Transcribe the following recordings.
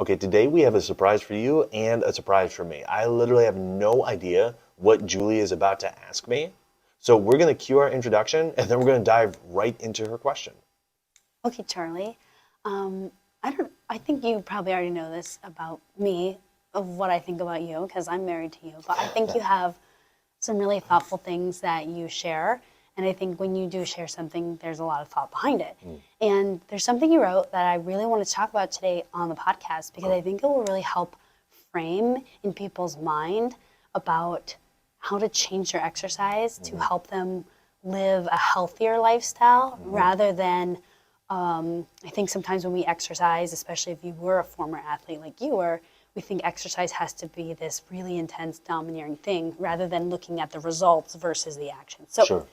Okay, today we have a surprise for you and a surprise for me. I literally have no idea what Julie is about to ask me. So we're going to cue our introduction and then we're going to dive right into her question. Okay, Charlie. Um, I think you probably already know this about me, of what I think about you, because I'm married to you. But I think you have some really thoughtful things that you share. And I think when you do share something, there's a lot of thought behind it. And there's something you wrote that I really want to talk about today on the podcast because I think it will really help frame in people's mind about how to change their exercise to help them live a healthier lifestyle rather than I think sometimes when we exercise, especially if you were a former athlete like you were, we think exercise has to be this really intense, domineering thing rather than looking at the results versus the action. So, Sure.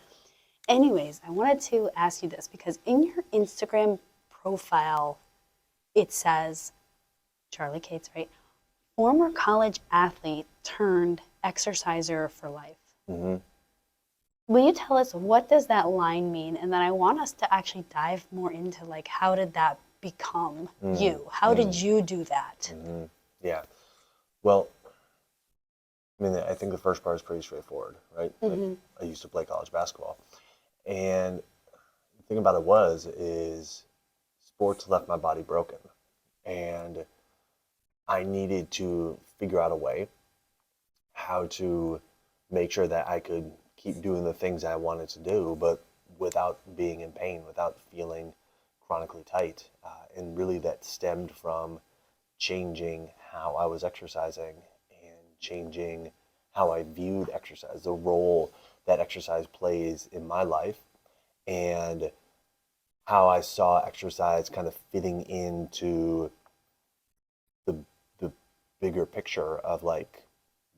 anyways, I wanted to ask you this because in your Instagram profile, it says Charlie Cates, right? Former college athlete turned exerciser for life. hmm Will you tell us what does that line mean? And then I want us to actually dive more into like how did that become you? How did you do that? Yeah. Well, I mean, I think the first part is pretty straightforward, right? Like, I used to play college basketball. And the thing about it is sports left my body broken. And I needed to figure out a way how to make sure that I could keep doing the things I wanted to do, but without being in pain, without feeling chronically tight. And really, that stemmed from changing how I was exercising and changing how I viewed exercise, the role that exercise plays in my life, and how I saw exercise kind of fitting into the the bigger picture of like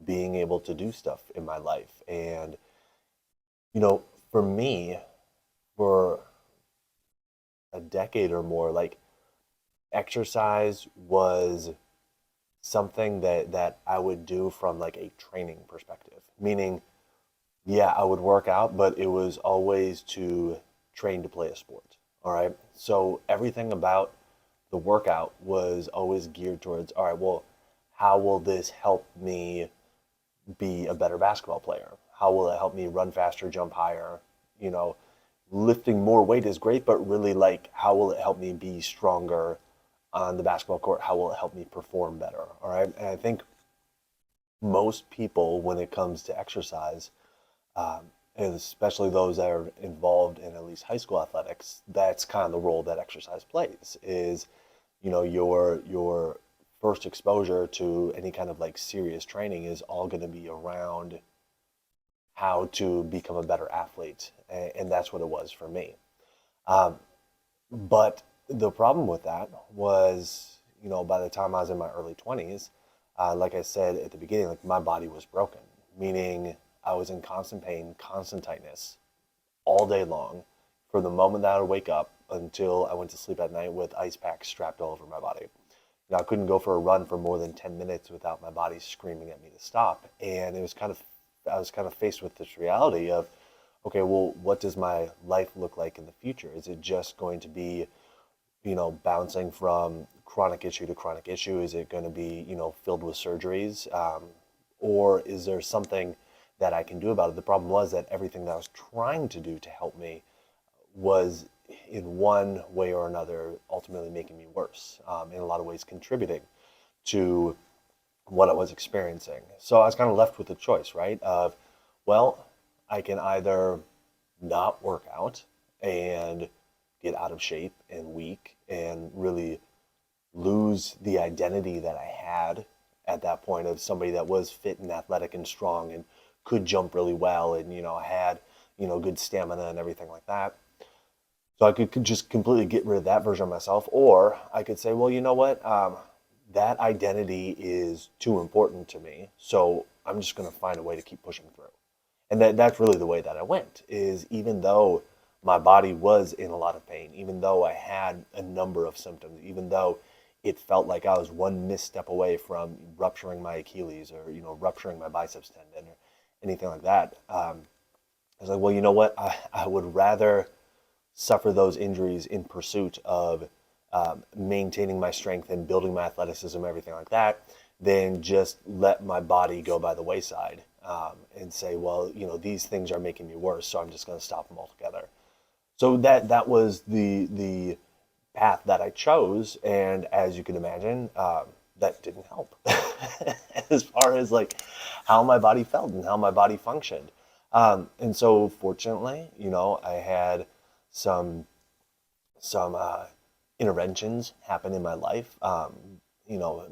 being able to do stuff in my life. And for me, for a decade or more, like exercise was something that I would do from like a training perspective. Meaning, yeah, I would work out, but it was always to train to play a sport. All right. So everything about the workout was always geared towards, all right, well, how will this help me be a better basketball player? How will it help me run faster, jump higher? You know, lifting more weight is great, but really, like, how will it help me be stronger on the basketball court? How will it help me perform better? All right. And I think most people, when it comes to exercise, and especially those that are involved in at least high school athletics, that's kind of the role that exercise plays. Is your first exposure to any kind of like serious training is all going to be around how to become a better athlete, and that's what it was for me. Um, but the problem with that was, by the time I was in my early 20s, like I said at the beginning, like my body was broken, meaning I was in constant pain, constant tightness all day long from the moment that I would wake up until I went to sleep at night with ice packs strapped all over my body. I couldn't go for a run for more than 10 minutes without my body screaming at me to stop. And I was kind of faced with this reality of, okay, well, what does my life look like in the future? Is it just going to be, bouncing from chronic issue to chronic issue? Is it going to be, filled with surgeries? Or is there something that I can do about it? The problem was that everything that I was trying to do to help me was in one way or another ultimately making me worse, in a lot of ways contributing to what I was experiencing. So I was kind of left with a choice, right? Of, well, I can either not work out and get out of shape and weak and really lose the identity that I had at that point of somebody that was fit and athletic and strong and could jump really well and had good stamina and everything like that. So I could just completely get rid of that version of myself, or I could say, well, you know what? That identity is too important to me, so I'm just going to find a way to keep pushing through. And that's really the way that I went. Is even though my body was in a lot of pain, even though I had a number of symptoms, even though it felt like I was one misstep away from rupturing my Achilles or rupturing my biceps tendon or anything like that, I was like, well, you know what? I would rather suffer those injuries in pursuit of maintaining my strength and building my athleticism, everything like that, than just let my body go by the wayside and say, well, these things are making me worse, so I'm just going to stop them altogether. So that was the path that I chose, and as you can imagine, that didn't help as far as like how my body felt and how my body functioned. And so fortunately, I had some interventions happen in my life.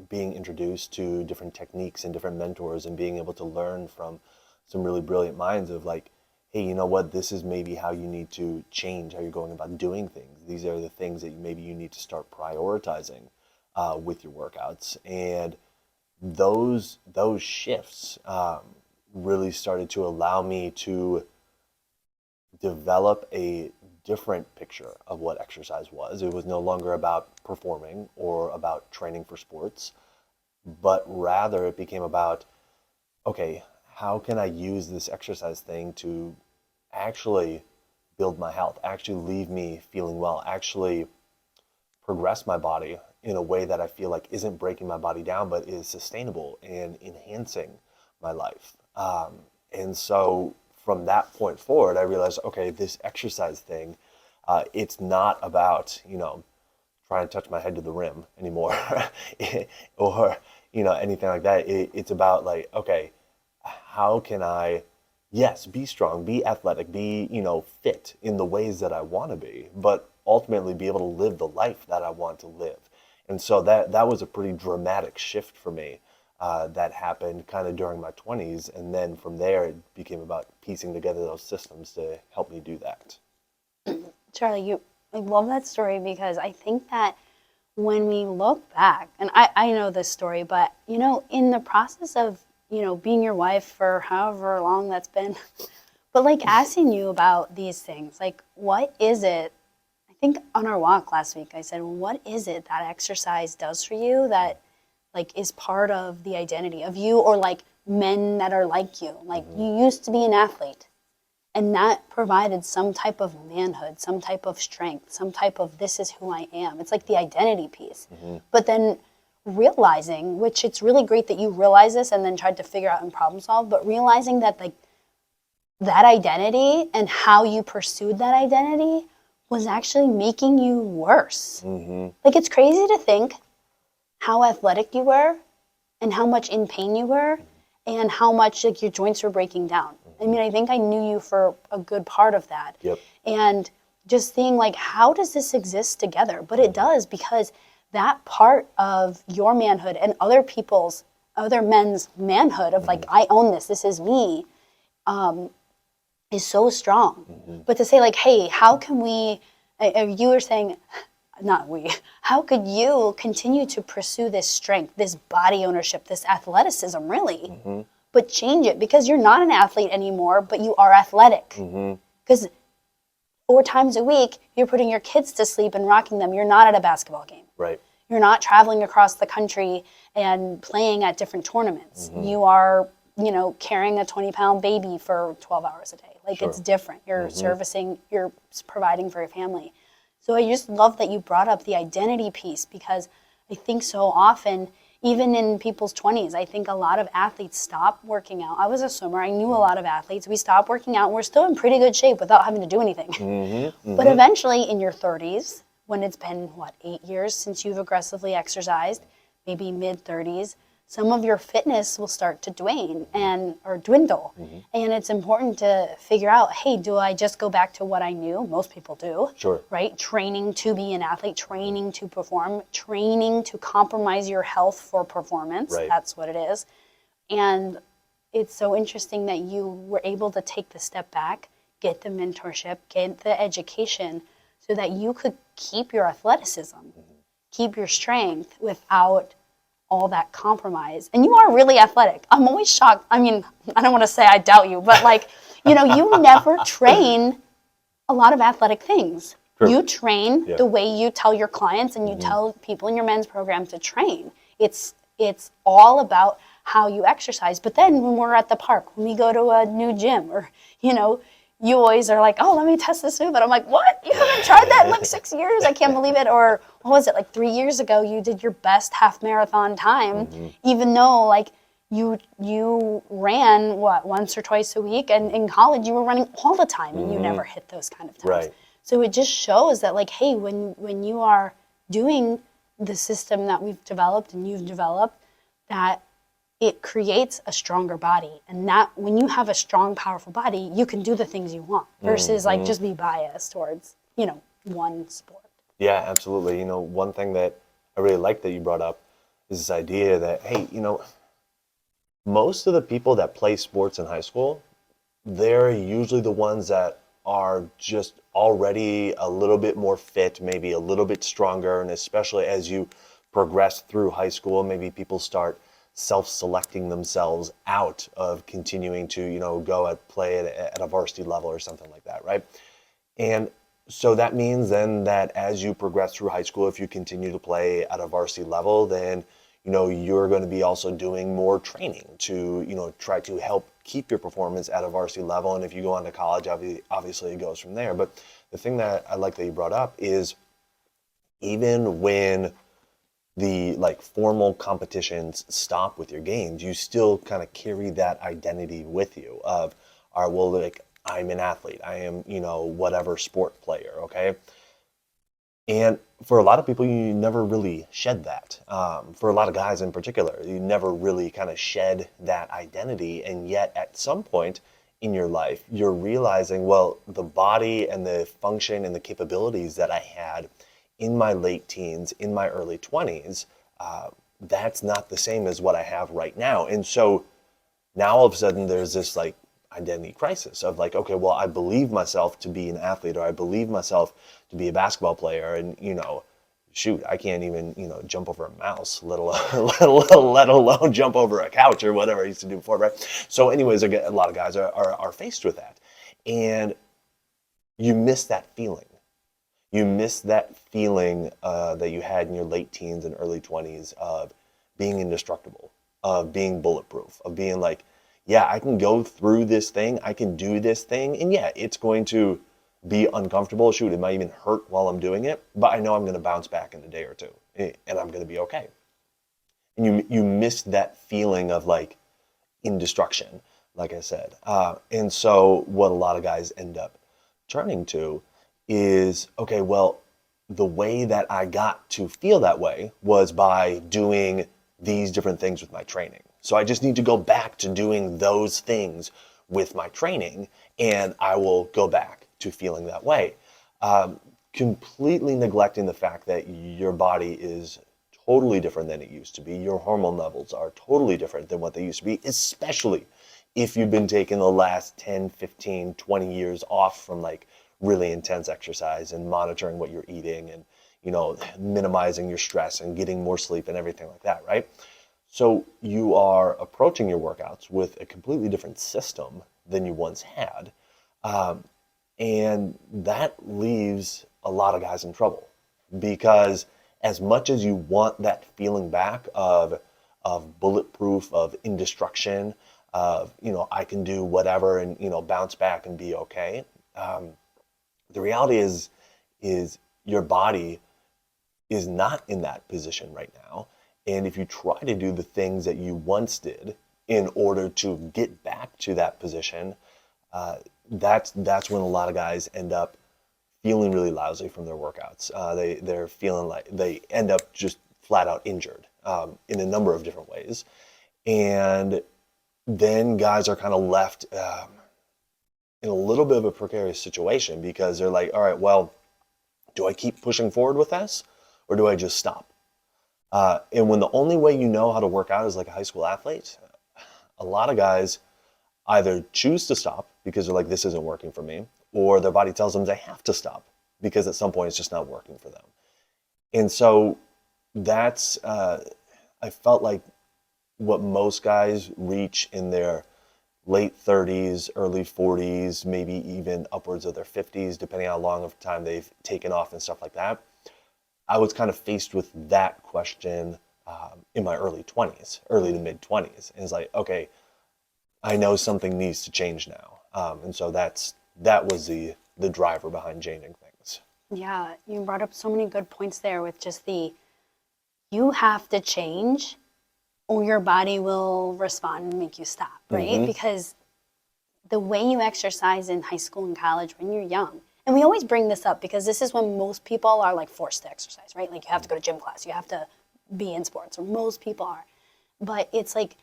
Being introduced to different techniques and different mentors and being able to learn from some really brilliant minds of like, hey, you know what, this is maybe how you need to change how you're going about doing things. These are the things that maybe you need to start prioritizing with your workouts. And those shifts really started to allow me to develop a different picture of what exercise was. It was no longer about performing or about training for sports, but rather it became about, okay, how can I use this exercise thing to actually build my health, actually leave me feeling well, actually progress my body in a way that I feel like isn't breaking my body down, but is sustainable and enhancing my life. And so from that point forward, I realized, okay, this exercise thing, it's not about, trying to touch my head to the rim anymore or, anything like that. It's about like, okay, how can I, yes, be strong, be athletic, be, fit in the ways that I want to be, but ultimately be able to live the life that I want to live. And so that was a pretty dramatic shift for me that happened kind of during my 20s. And then from there, it became about piecing together those systems to help me do that. Charlie, I love that story because I think that when we look back, and I know this story, but, in the process of, being your wife for however long that's been, but like asking you about these things, like what is it? I think on our walk last week, I said, well, what is it that exercise does for you that like is part of the identity of you, or like men that are like you? Like you used to be an athlete and that provided some type of manhood, some type of strength, some type of this is who I am. It's like the identity piece. But then realizing, which it's really great that you realize this and then tried to figure out and problem solve, but realizing that like that identity and how you pursued that identity was actually making you worse. Like it's crazy to think how athletic you were and how much in pain you were and how much like your joints were breaking down. I mean, I think I knew you for a good part of that. Yep. And just seeing like, how does this exist together? But it does, because that part of your manhood and other men's manhood of like, I own this, this is me, is so strong. But to say like, hey, how can we, you were saying, not we, how could you continue to pursue this strength, this body ownership, this athleticism really, but change it because you're not an athlete anymore, but you are athletic. Because 4 times a week, you're putting your kids to sleep and rocking them. You're not at a basketball game. Right. You're not traveling across the country and playing at different tournaments. You are, carrying a 20-pound baby for 12 hours a day. Like it's different. You're servicing, you're providing for your family. So I just love that you brought up the identity piece, because I think so often, even in people's 20s, I think a lot of athletes stop working out. I was a swimmer. I knew a lot of athletes. We stop working out. And we're still in pretty good shape without having to do anything. But eventually in your 30s, when it's been, 8 years since you've aggressively exercised, maybe mid-30s, some of your fitness will start to or dwindle. And it's important to figure out, hey, do I just go back to what I knew? Most people do. Sure. Right? Training to be an athlete, training to perform, training to compromise your health for performance. Right. That's what it is. And it's so interesting that you were able to take the step back, get the mentorship, get the education, so that you could keep your athleticism, keep your strength without all that compromise. And you are really athletic. I'm always shocked. I mean, I don't want to say I doubt you, but like, you never train a lot of athletic things. True. You train the way you tell your clients and you tell people in your men's program to train. It's all about how you exercise. But then when we're at the park, when we go to a new gym, or, you always are like, oh, let me test this move. And I'm like, what? You haven't tried that in like 6 years? I can't believe it. Or what was it, like 3 years ago, you did your best half marathon time, even though like you ran what, once or twice a week, and in college you were running all the time and you never hit those kind of times. Right. So it just shows that like, hey, when you are doing the system that we've developed and you've developed, that it creates a stronger body. And that when you have a strong, powerful body, you can do the things you want versus like just be biased towards, one sport. Yeah, absolutely. One thing that I really like that you brought up is this idea that, hey, most of the people that play sports in high school, they're usually the ones that are just already a little bit more fit, maybe a little bit stronger, and especially as you progress through high school, maybe people start self-selecting themselves out of continuing to, go and play at a varsity level or something like that, right? And so that means then that as you progress through high school, if you continue to play at a varsity level, then you're going to be also doing more training to try to help keep your performance at a varsity level. And if you go on to college, obviously it goes from there. But the thing that I like that you brought up is even when the like formal competitions stop with your games, you still kind of carry that identity with you of, all right, well, like I'm an athlete, I am, whatever sport player, okay? And for a lot of people, you never really shed that. For a lot of guys in particular, you never really kind of shed that identity. And yet at some point in your life, you're realizing, well, the body and the function and the capabilities that I had in my late teens, in my early 20s, that's not the same as what I have right now. And so now all of a sudden there's this like identity crisis of like, okay, well, I believe myself to be an athlete, or I believe myself to be a basketball player, and shoot, I can't even jump over a mouse, let alone jump over a couch or whatever I used to do before, right? So anyways, a lot of guys are faced with that, and you miss that feeling. You miss that feeling that you had in your late teens and early 20s of being indestructible, of being bulletproof, of being like, yeah, I can go through this thing, I can do this thing, and yeah, it's going to be uncomfortable. Shoot, it might even hurt while I'm doing it, but I know I'm going to bounce back in a day or two, and I'm going to be okay. And you miss that feeling of like indestruction, like I said. And so what a lot of guys end up turning to is, okay, well, the way that I got to feel that way was by doing these different things with my training. So I just need to go back to doing those things with my training, and I will go back to feeling that way. Completely neglecting the fact that your body is totally different than it used to be. Your hormone levels are totally different than what they used to be, especially if you've been taking the last 10, 15, 20 years off from like really intense exercise and monitoring what you're eating and, minimizing your stress and getting more sleep and everything like that, right? So you are approaching your workouts with a completely different system than you once had. And that leaves a lot of guys in trouble, because as much as you want that feeling back of bulletproof, of indestruction, of, I can do whatever and, bounce back and be okay. The reality is your body is not in that position right now. And if you try to do the things that you once did in order to get back to that position, that's when a lot of guys end up feeling really lousy from their workouts. They're feeling like they end up just flat out injured in a number of different ways. And then guys are kind of left in a little bit of a precarious situation, because they're like, all right, well, do I keep pushing forward with this, or do I just stop? And when the only way you know how to work out is like a high school athlete, a lot of guys either choose to stop because they're like, this isn't working for me, or their body tells them they have to stop because at some point it's just not working for them. And so that's, I felt like what most guys reach in their late 30s, early 40s, maybe even upwards of their 50s, depending on how long of time they've taken off and stuff like that. I was kind of faced with that question in my early 20s, early to mid 20s. And it's like, okay, I know something needs to change now. And so that's that was the driver behind changing things. Yeah, you brought up so many good points there with just you have to change or your body will respond and make you stop, right? Because the way you exercise in high school and college when you're young, and we always bring this up because this is when most people are like forced to exercise, right? Like you have to go to gym class, you have to be in sports, or most people are. But it's like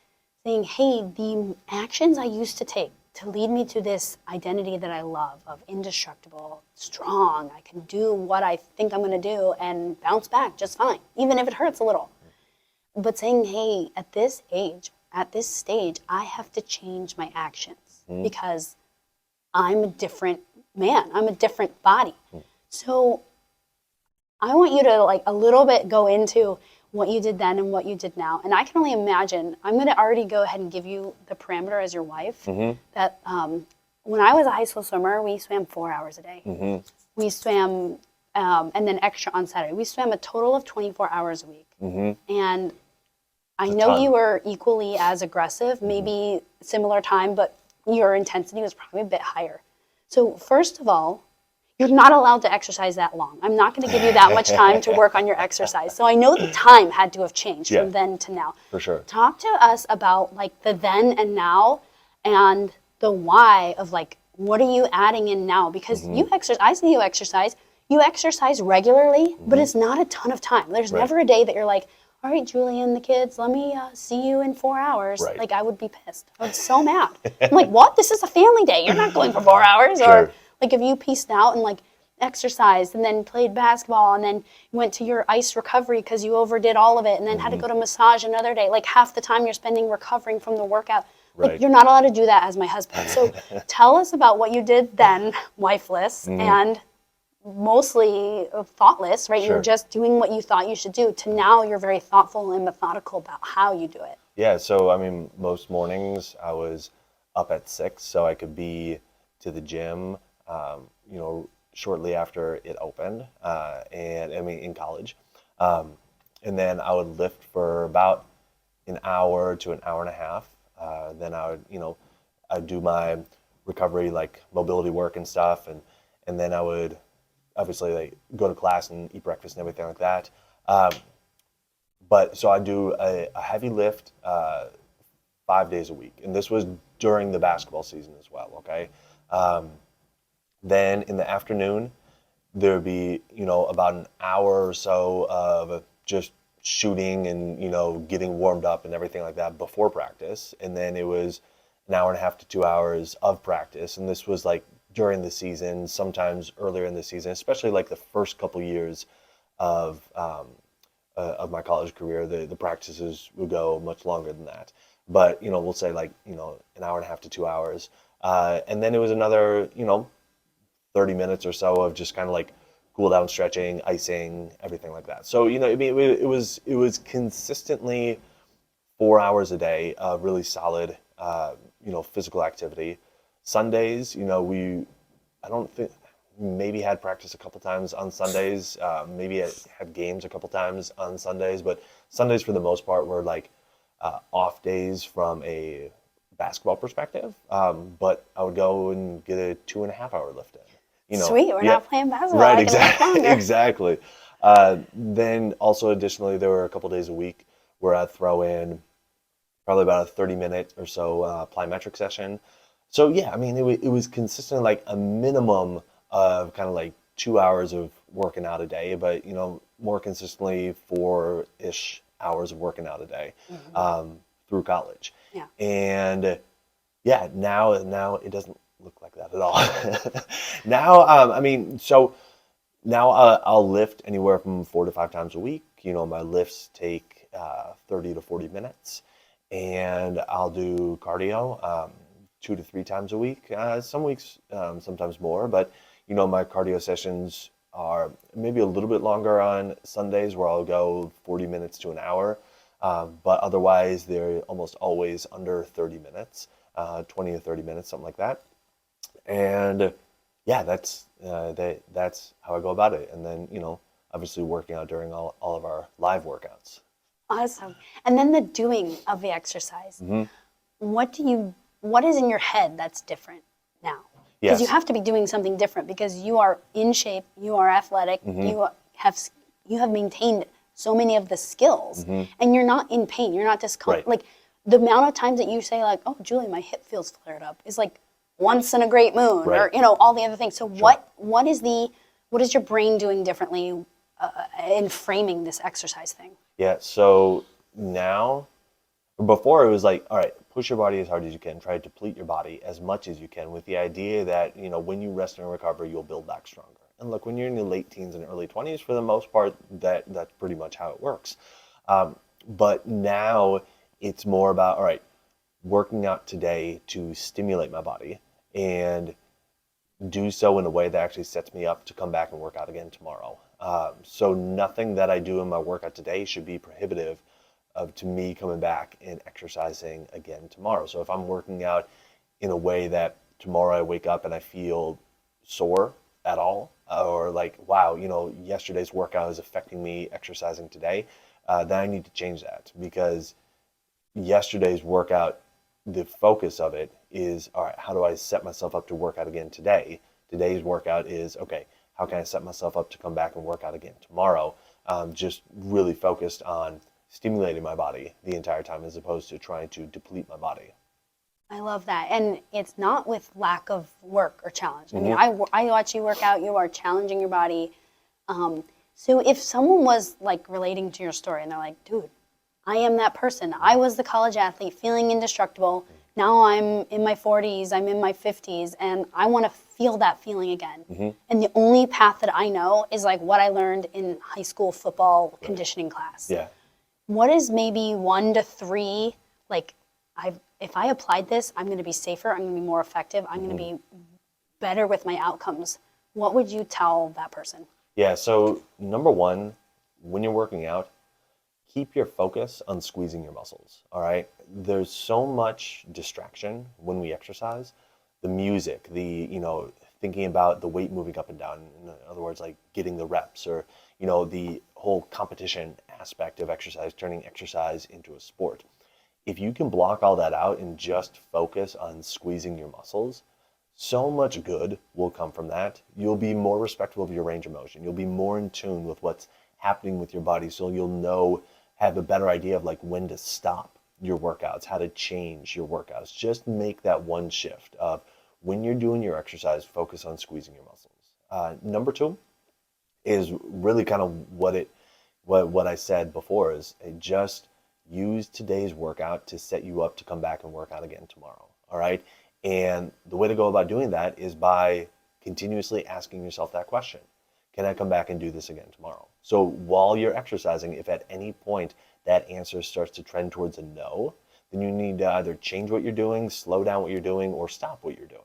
saying, hey, the actions I used to take to lead me to this identity that I love of indestructible, strong, I can do what I think I'm going to do and bounce back just fine, even if it hurts a little. But saying, hey, at this age, at this stage, I have to change my actions because I'm a different man. I'm a different body. So I want you to like a little bit go into what you did then and what you did now. And I can only imagine, I'm going to already go ahead and give you the parameter as your wife, that when I was a high school swimmer, we swam 4 hours a day. We swam, and then extra on Saturday. We swam a total of 24 hours a week. And I know you were equally as aggressive, maybe similar time, but your intensity was probably a bit higher. So first of all, you're not allowed to exercise that long. I'm not going to give you that much time to work on your exercise. So I know the time had to have changed from then to now. For sure. Talk to us about like the then and now and the why of like, what are you adding in now? Because you exercise, I see you exercise regularly, but it's not a ton of time. There's never a day that you're like, all right, Julie and the kids, let me see you in 4 hours. Right. Like, I would be pissed. I would be so mad. I'm like, what? This is a family day. You're not going for 4 hours. Sure. Or like if you pieced out and like exercised and then played basketball and then went to your ice recovery because you overdid all of it and then had to go to massage another day, like half the time you're spending recovering from the workout. Like, you're not allowed to do that as my husband. So tell us about what you did then, wifeless, and mostly thoughtless, right? Sure. You're just doing what you thought you should do, to now you're very thoughtful and methodical about how you do it. Yeah, so I mean, most mornings I was up at 6 so I could be to the gym, shortly after it opened, and I mean, in college. And then I would lift for about an hour to an hour and a half. Then I would, I'd do my recovery, like mobility work and stuff. And then I would obviously like go to class and eat breakfast and everything like that. But so I do a heavy lift 5 days a week. And this was during the basketball season as well, okay? Then in the afternoon, there would be, about an hour or so of just shooting and, getting warmed up and everything like that before practice. And then it was an hour and a half to 2 hours of practice. And this was like during the season, sometimes earlier in the season, especially like the first couple years of my college career, the practices would go much longer than that. But, we'll say like, an hour and a half to 2 hours. And then it was another, 30 minutes or so of just kind of like cool down stretching, icing, everything like that. So, it was consistently 4 hours a day of really solid, physical activity. Sundays, I don't think, maybe had practice a couple times on Sundays, maybe had games a couple times on Sundays, but Sundays for the most part were like off days from a basketball perspective. But I would go and get a 2.5 hour lift in. Sweet, we're not playing basketball. Right, exactly. Exactly. Then also additionally, there were a couple days a week where I'd throw in probably about a 30-minute or so plyometric session. So yeah, I mean, it was consistent, like a minimum of kind of like 2 hours of working out a day, but more consistently 4-ish hours of working out a day through college. Yeah. And yeah, now it doesn't look like that at all. Now, so now I'll lift anywhere from 4 to 5 times a week. My lifts take 30 to 40 minutes, and I'll do cardio 2 to 3 times a week. Some weeks, sometimes more, but my cardio sessions are maybe a little bit longer on Sundays, where I'll go 40 minutes to an hour, but otherwise they're almost always under 30 minutes, 20 to 30 minutes, something like that. And yeah, that's how I go about it. And then, obviously working out during all of our live workouts. Awesome. And then the doing of the exercise. What is in your head that's different now? Because you Yes. have to be doing something different because you are in shape, you are athletic, you have maintained so many of the skills, and you're not in pain. You're not Right. like the amount of times that you say like, "Oh, Julie, my hip feels flared up," is like once in a great moon, Right. or all the other things. So what is your brain doing differently in framing this exercise thing? Yeah. So now, before it was like, all right, push your body as hard as you can, try to deplete your body as much as you can with the idea that, when you rest and recover, you'll build back stronger. And look, when you're in the late teens and early 20s, for the most part, that's pretty much how it works. But now it's more about, all right, working out today to stimulate my body and do so in a way that actually sets me up to come back and work out again tomorrow. So nothing that I do in my workout today should be prohibitive of to me coming back and exercising again tomorrow. So if I'm working out in a way that tomorrow I wake up and I feel sore at all, or like, wow, yesterday's workout is affecting me exercising today, then I need to change that because yesterday's workout, the focus of it is, all right, how do I set myself up to work out again today? Today's workout is, okay, how can I set myself up to come back and work out again tomorrow? Just really focused on stimulating my body the entire time as opposed to trying to deplete my body. I love that. And it's not with lack of work or challenge. I mean, I watch you work out, you are challenging your body. So if someone was like relating to your story and they're like, dude, I am that person. I was the college athlete feeling indestructible. Now I'm in my 40s, I'm in my 50s, and I want to feel that feeling again. And the only path that I know is like what I learned in high school football conditioning class. Yeah. What is maybe 1 to 3, like, if I applied this, I'm going to be safer, I'm going to be more effective, I'm going to be better with my outcomes. What would you tell that person? Yeah, so number one, when you're working out, keep your focus on squeezing your muscles, all right? There's so much distraction when we exercise. The music, thinking about the weight moving up and down, in other words, like getting the reps or, the whole competition aspect of exercise, turning exercise into a sport. If you can block all that out and just focus on squeezing your muscles, so much good will come from that. You'll be more respectful of your range of motion. You'll be more in tune with what's happening with your body, so you'll have a better idea of like when to stop your workouts, how to change your workouts. Just make that one shift of when you're doing your exercise, focus on squeezing your muscles. Number two is really kind of what I said before is just use today's workout to set you up to come back and work out again tomorrow. All right. And the way to go about doing that is by continuously asking yourself that question. Can I come back and do this again tomorrow? So while you're exercising, if at any point that answer starts to trend towards a no, then you need to either change what you're doing, slow down what you're doing, or stop what you're doing.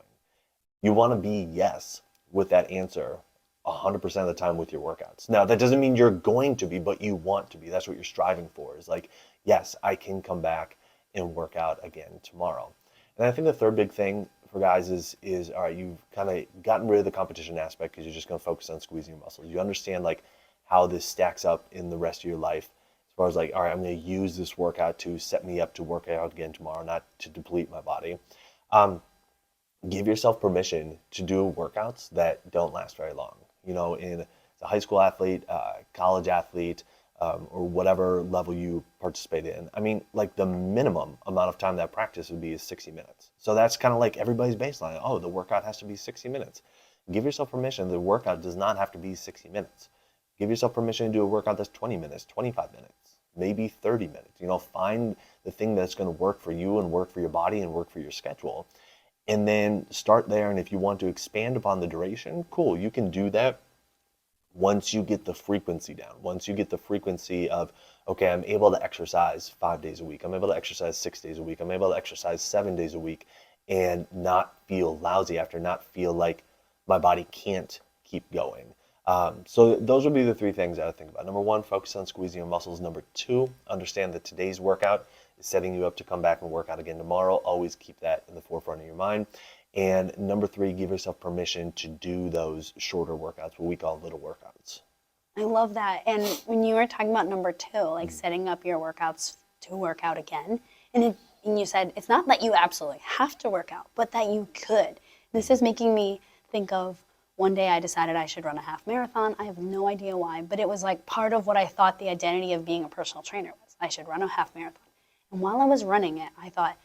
You want to be yes with that answer 100% of the time with your workouts. Now, that doesn't mean you're going to be, but you want to be. That's what you're striving for, is like, yes, I can come back and work out again tomorrow. And I think the third big thing for guys is all right, you've kind of gotten rid of the competition aspect because you're just going to focus on squeezing your muscles. You understand like how this stacks up in the rest of your life as far as like, all right, I'm going to use this workout to set me up to work out again tomorrow, not to deplete my body. Give yourself permission to do workouts that don't last very long. In a high school athlete, college athlete, or whatever level you participate in. I mean, like the minimum amount of time that practice would be is 60 minutes. So that's kind of like everybody's baseline. Oh, the workout has to be 60 minutes. Give yourself permission. The workout does not have to be 60 minutes. Give yourself permission to do a workout that's 20 minutes, 25 minutes, maybe 30 minutes. Find the thing that's going to work for you and work for your body and work for your schedule. And then start there. And if you want to expand upon the duration, cool, you can do that once you get the frequency down. Once you get the frequency of, okay, I'm able to exercise 5 days a week. I'm able to exercise 6 days a week. I'm able to exercise 7 days a week and not feel lousy after, not feel like my body can't keep going. So those would be the three things that I think about. Number one, focus on squeezing your muscles. Number two, understand that today's workout is setting you up to come back and work out again tomorrow. Always keep that in the forefront of your mind. And number three, give yourself permission to do those shorter workouts, what we call little workouts. I love that. And when you were talking about number two, like setting up your workouts to work out again, and you said it's not that you absolutely have to work out, but that you could. This is making me think of one day I decided I should run a half marathon. I have no idea why, but it was like part of what I thought the identity of being a personal trainer was. I should run a half marathon. And while I was running it, I thought,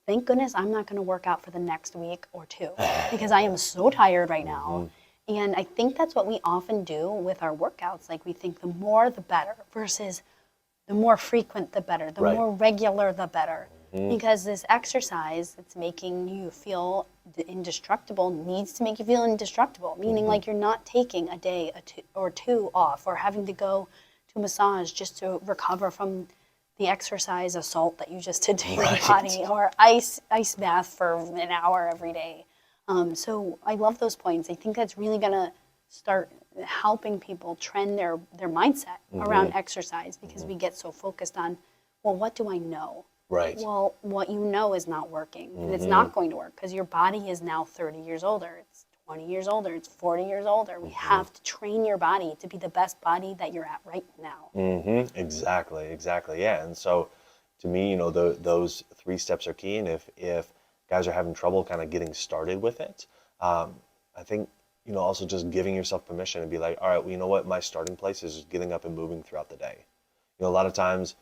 thank goodness I'm not going to work out for the next week or two because I am so tired right now. And I think that's what we often do with our workouts. Like we think the more the better versus the more frequent the better, the Right. more regular the better. Because this exercise that's making you feel indestructible needs to make you feel indestructible, meaning like you're not taking a day or two off or having to go to a massage just to recover from the exercise assault that you just did to your body, or ice bath for an hour every day. So I love those points. I think that's really going to start helping people trend their mindset around exercise because we get so focused on, well, what do I know? Right. Well, what you know is not working, and it's not going to work because your body is now 30 years older. It's 20 years older. It's 40 years older. We have to train your body to be the best body that you're at right now. Exactly. Yeah. And so, to me, those 3 steps are key. And if guys are having trouble kind of getting started with it, I think also just giving yourself permission and be like, all right, well, you know what, my starting place is just getting up and moving throughout the day. A lot of times,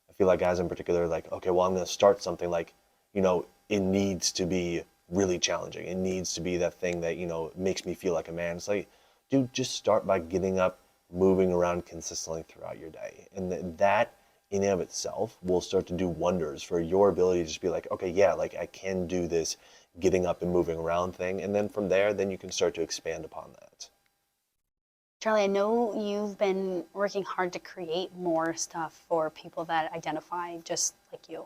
I feel like guys in particular, like, okay, well, I'm going to start something like, it needs to be really challenging. It needs to be that thing that, makes me feel like a man. It's like, dude, just start by getting up, moving around consistently throughout your day. And that in and of itself will start to do wonders for your ability to just be like, okay, yeah, like I can do this getting up and moving around thing. And then from there, then you can start to expand upon that. Charlie, I know you've been working hard to create more stuff for people that identify just like you.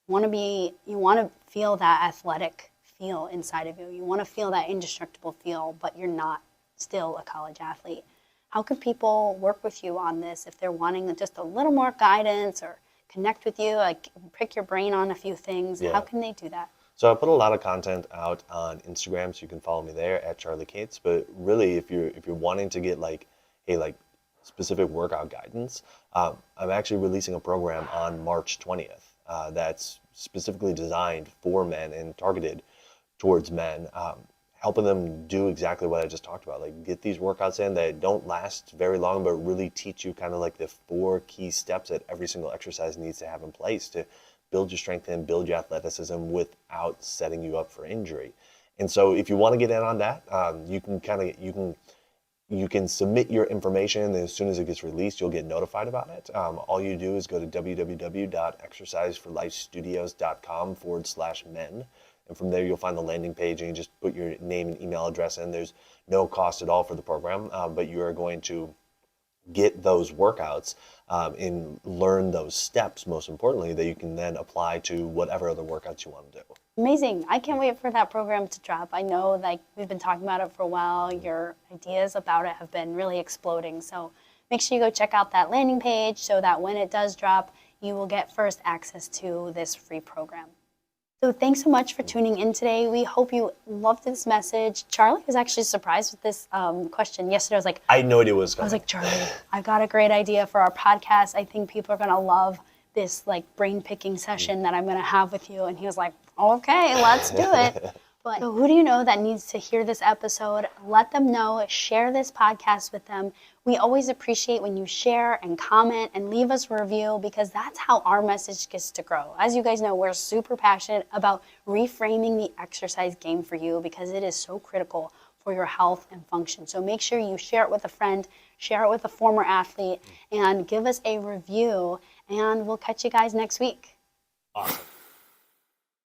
You want to feel that athletic feel inside of you. You want to feel that indestructible feel, but you're not still a college athlete. How can people work with you on this if they're wanting just a little more guidance or connect with you, like pick your brain on a few things? Yeah. How can they do that? So I put a lot of content out on Instagram, so you can follow me there at Charlie Cates. But really, if you're wanting to get like specific workout guidance, I'm actually releasing a program on March 20th that's specifically designed for men and targeted towards men, helping them do exactly what I just talked about. Like get these workouts in that don't last very long, but really teach you kind of like the 4 key steps that every single exercise needs to have in place to build your strength and build your athleticism without setting you up for injury. And so if you want to get in on that, you can submit your information, and as soon as it gets released, you'll get notified about it. All you do is go to www.exerciseforlifestudios.com/men. And from there, you'll find the landing page, and you just put your name and email address in. There's no cost at all for the program, but you are going to get those workouts and learn those steps, most importantly, that you can then apply to whatever other workouts you want to do. Amazing. I can't wait for that program to drop. I know like we've been talking about it for a while. Your ideas about it have been really exploding. So make sure you go check out that landing page so that when it does drop, you will get first access to this free program. So thanks so much for tuning in today. We hope you loved this message. Charlie was actually surprised with this question. Yesterday I was like, I had no idea what was coming. I was like, Charlie, I've got a great idea for our podcast. I think people are going to love this like brain picking session that I'm going to have with you. And he was like, okay, let's do it. But so who do you know that needs to hear this episode? Let them know. Share this podcast with them. We always appreciate when you share and comment and leave us a review because that's how our message gets to grow. As you guys know, we're super passionate about reframing the exercise game for you because it is so critical for your health and function. So make sure you share it with a friend, share it with a former athlete, and give us a review. And we'll catch you guys next week. Awesome.